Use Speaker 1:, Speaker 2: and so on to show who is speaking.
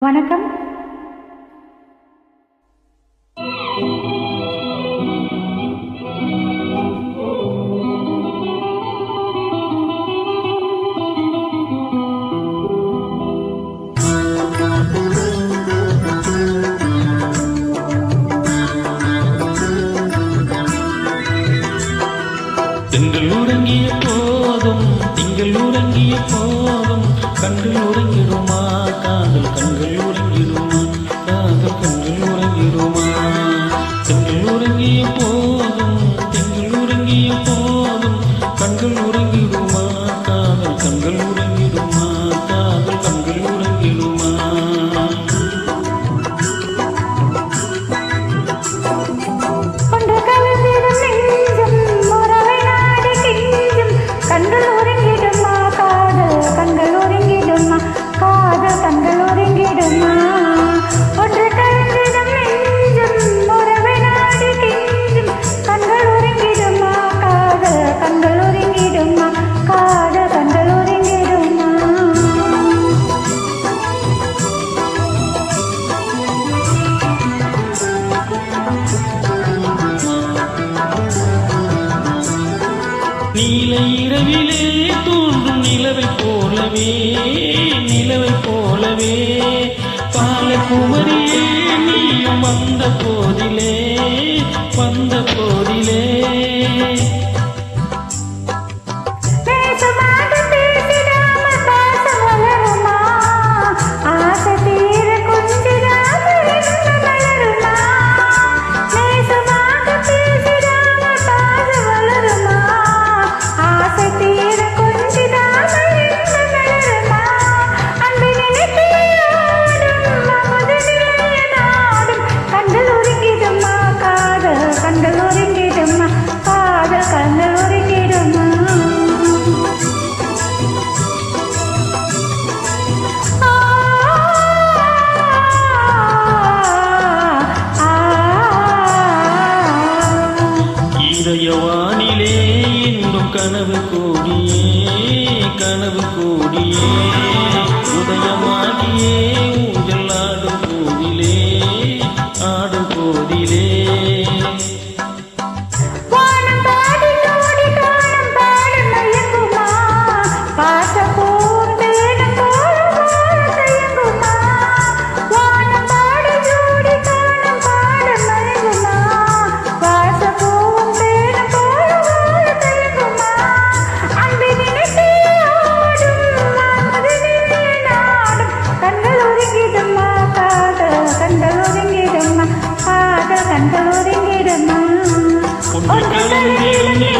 Speaker 1: வணக்கம்.
Speaker 2: திங்கள் உறங்கிய போதும் திங்கள் உறங்கிய போதும் கண்கள் உறங்கிடுமா காதல் கண்கள் உறங்கிடுமா காதல் கண்கள் உறங்கிடுமா திங்கள் உறங்கிய போதும் திங்கள் உறங்கிய போதும் கண்கள் உறங்கிடுமா காதல் கண்கள் உறங்கிடுமா காதல் கண்கள் உறங்கிடுமா நீல இரவிலே தோன்றும் நிலவை போலவே நிலவை போலவே பாலகுமரியே நீயும் வந்த போதிலே வந்த போதிலே இதயவானிலே இன்னும் கனவு கூடியே கனவு கூடியே உதயமாகியே ஊஞ்சல் ஆடும் போதிலே ஆடும் போதிலே கண்கள் ஒருங்கிடுமா